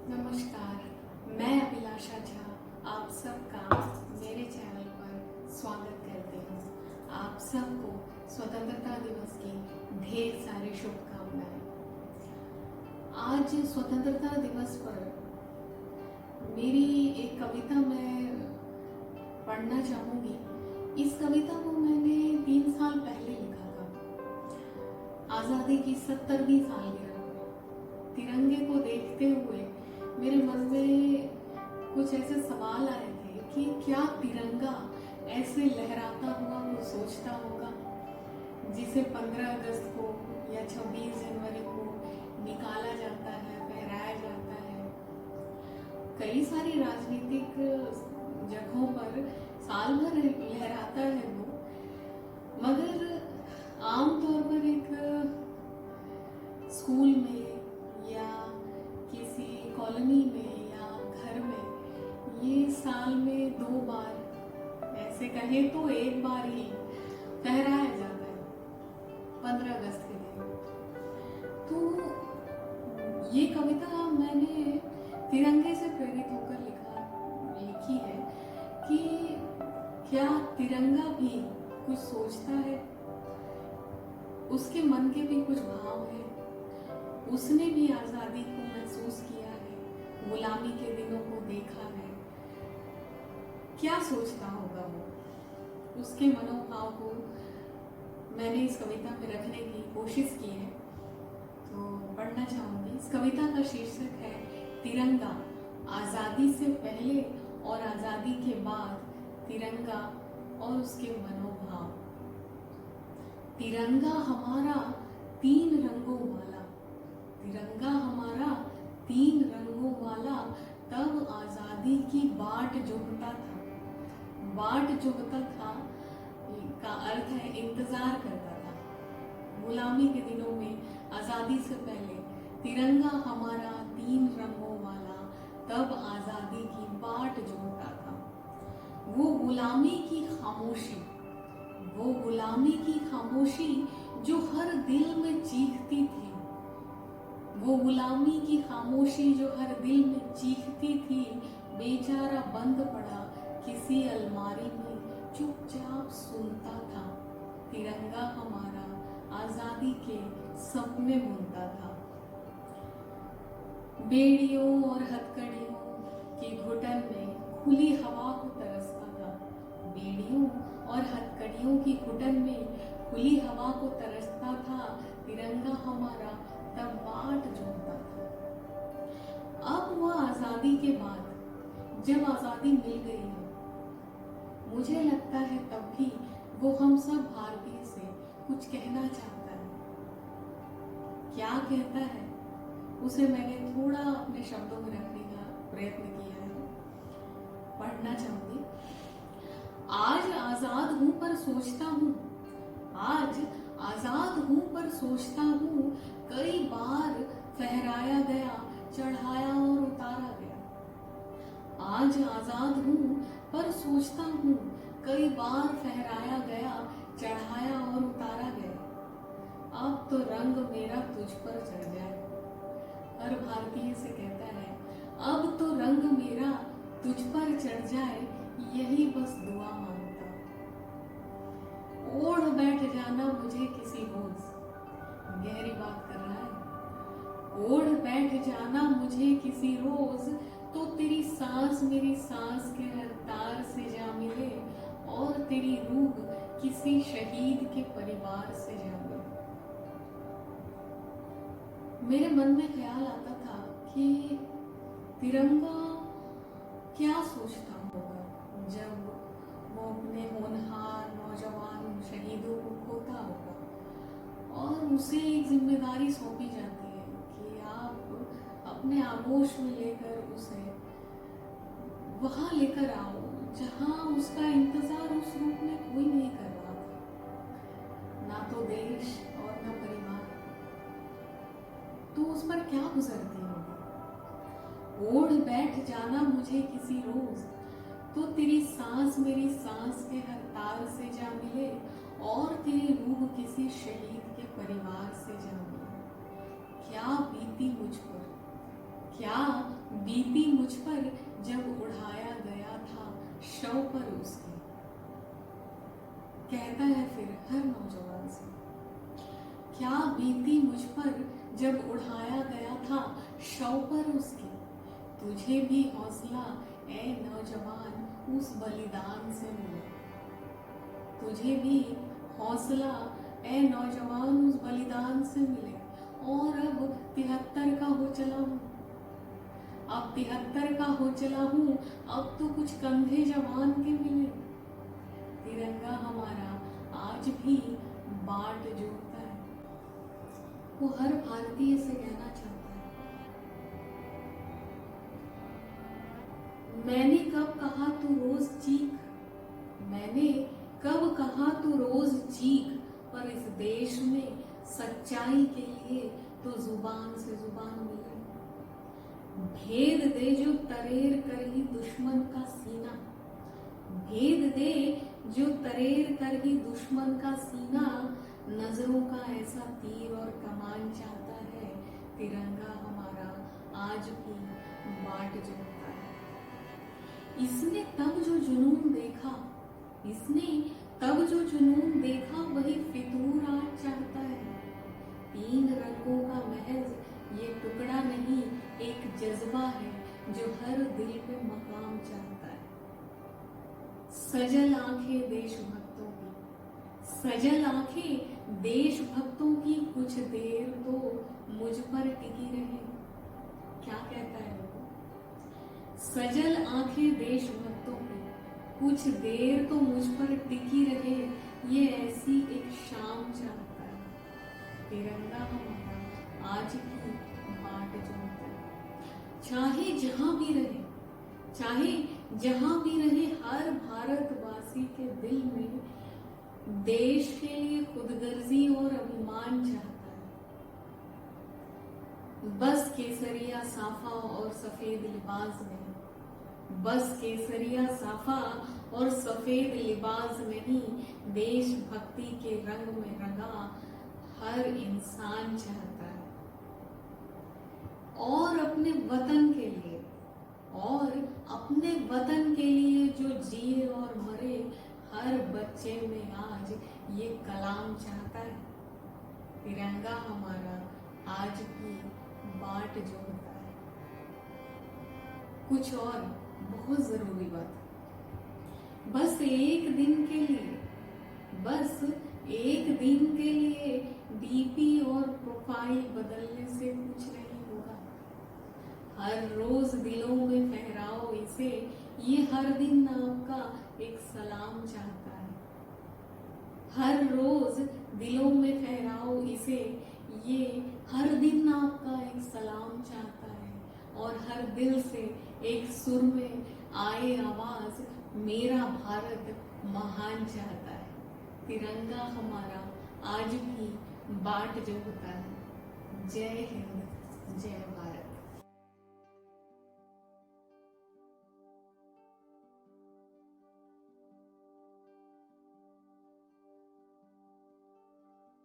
नमस्कार, मैं अभिलाषा झा आप सबका मेरे चैनल पर स्वागत करती हूँ। आप सबको स्वतंत्रता दिवस की ढेर सारी शुभकामनाएं। आज स्वतंत्रता दिवस पर मेरी एक कविता मैं पढ़ना चाहूँगी। इस कविता को मैंने 3 साल पहले लिखा था, आज़ादी की 70वीं सालगिरह में। तिरंगे को देखते हुए मेरे मन में कुछ ऐसे सवाल आए थे कि क्या तिरंगा ऐसे लहराता हुआ वो सोचता होगा जिसे 15 अगस्त को या 26 जनवरी को निकाला जाता है, फहराया जाता है। कई सारी राजनीतिक जगहों पर साल भर लहराता है वो, मगर आमतौर पर एक स्कूल में या किसी कॉलोनी में या घर में ये साल में 2 बार, ऐसे कहें तो 1 बार ही फहराया जाता है, 15 अगस्त के दिन। तो ये कविता मैंने तिरंगे से प्रेरित होकर लिखी है कि क्या तिरंगा भी कुछ सोचता है, उसके मन के भी कुछ भाव है, उसने भी आज़ादी को महसूस किया है, गुलामी के दिनों को देखा है। क्या सोचता होगा वो, उसके मनोभाव को मैंने इस कविता में रखने की कोशिश की है, तो पढ़ना चाहूँगी। इस कविता का शीर्षक है तिरंगा, आज़ादी से पहले और आज़ादी के बाद तिरंगा और उसके मनोभाव। तिरंगा हमारा 3 रंगों वाला, तिरंगा हमारा 3 रंगों वाला, तब आज़ादी की बाट जोहता था। बाट जोहता था का अर्थ है इंतजार करता था। गुलामी के दिनों में, आज़ादी से पहले, तिरंगा हमारा 3 रंगों वाला, तब आज़ादी की बाट जोहता था। वो गुलामी की खामोशी, वो गुलामी की खामोशी जो हर दिल में चीखती थी, वो गुलामी की खामोशी जो हर दिल में चीखती थी, बेचारा बंद पड़ा किसी अलमारी में, चुपचाप सुनता था। तिरंगा हमारा आज़ादी के सपने बुनता था। बेड़ियों और हथकड़ियों की घुटन में खुली हवा को तरसता था। बेड़ियों और हथकड़ियों की घुटन में खुली हवा को तरसता था। तिरंगा हमारा तब बाट जोहता था। अब वह आज़ादी के बाद, जब आज़ादी मिल गई है, मुझे लगता है तब भी वो हम सब भारतीय से कुछ कहना चाहता है। क्या कहता है उसे मैंने थोड़ा अपने शब्दों में रखने का प्रयत्न किया है, पढ़ना चाहूंगी। आज आजाद हूं पर सोचता हूं, आज आजाद हूं पर सोचता हूं, कई बार फहराया गया, चढ़ाया और उतारा गया। आज आजाद हूं पर सोचता हूं, कई बार फहराया गया, चढ़ाया और उतारा गया। अब तो रंग मेरा तुझ पर चढ़ जाए। हर भारतीय से कहता है, अब तो रंग मेरा तुझ पर चढ़ जाए, यही बस दुआ मांगता। ओढ़ बैठ जाना मुझे किसी रोज, गहरी बात कर रहा है। ओढ़ बैठ जाना मुझे किसी रोज, तो तेरी सांस मेरी सांस के हर तार से जा मिले, और तेरी रूह किसी शहीद के परिवार से जा मिले। मेरे मन में ख्याल आता था कि तिरंगा क्या सोचता होगा जब वो अपने होनहार नौजवान शहीदों को खोता होगा, और उसे एक जिम्मेदारी सौंपी जाती है कि आप अपने आगोश में लेकर उसे वहां लेकर आओ जहां उसका इंतजार उस रूप में कोई नहीं कर रहा था, ना तो देश और ना परिवार। तो उस पर क्या गुजरती होगी। ओढ़ बैठ जाना मुझे किसी रोज, तो तेरी सांस मेरी सांस के हर तार से जा मिले, और तेरी रूह किसी शहीद के परिवार से जा मिले। क्या बीती मुझ पर, क्या बीती मुझ पर जब उड़ाया गया था शव पर उसके। कहता है फिर हर नौजवान से, क्या बीती मुझ पर जब उड़ाया गया था शव पर उसके। तुझे भी हौसला ए नौजवान उस बलिदान से मिले, तुझे भी हौसला ए नौजवान उस बलिदान से मिले। और अब 73 का हो चला हूँ, अब 73 का हो चला हूँ, अब तो कुछ कंधे जवान के मिले। तिरंगा हमारा आज भी बाट जोड़ता है। वो हर भारतीय से कहना चाहता है, मैंने कब कहा तू रोज चीख, मैंने कब कहा तू रोज चीख, पर इस देश में सच्चाई के लिए तो जुबान से जुबान मिले। भेद दे जो तरेर कर ही दुश्मन का सीना, भेद दे जो तरेर कर ही दुश्मन का सीना। नजरों का ऐसा तीर और कमान चाहता है, तिरंगा हमारा आज भी बाट जोड़ता है। इसने तब जो जुनून देखा, इसने तब जो जुनून देखा, वही फितूर आज चाहता है। 3 रंगों का महज ये टुकड़ा नहीं, एक जज्बा है जो हर दिल पे मकाम चाहता है। सजल आंखें देशभक्तों की, सजल आंखें देशभक्तों की, कुछ देर तो मुझ पर टिकी रहे। क्या कहता है वो? सजल आंखें देशभक्तों की, कुछ देर तो मुझ पर टिकी रहे, ये ऐसी एक शाम चाहता है। तिरंगा हमारा आज भी बाट जोड़ता है। चाहे जहां भी रहे, चाहे जहां भी रहे, हर भारतवासी के दिल में देश के लिए खुदगर्जी और अभिमान चाहता है। बस केसरिया साफा और सफेद लिबास नहीं, बस केसरिया साफा और सफेद लिबास नहीं, देशभक्ति के रंग में रंगा हर इंसान चाहता है। और अपने वतन के लिए, और अपने वतन के लिए जो जिए और मरे, हर बच्चे में आज ये कलाम चाहता है। तिरंगा हमारा आज भी बाट जोड़ता है। कुछ और बहुत जरूरी बात, बस एक दिन के लिए, बस एक दिन के लिए डीपी और प्रोफाइल बदलने से कुछ नहीं होगा। हर रोज दिलों में फहराओ इसे, ये हर दिन आपका एक सलाम चाहता है। हर रोज दिलों में फहराओ इसे, ये हर दिन आपका एक सलाम चाहता है। और हर दिल से एक सुर में आए आवाज, मेरा भारत महान चाहता है। तिरंगा हमारा आज भी बाट जोड़ता है। जय हिंद, जय भारत।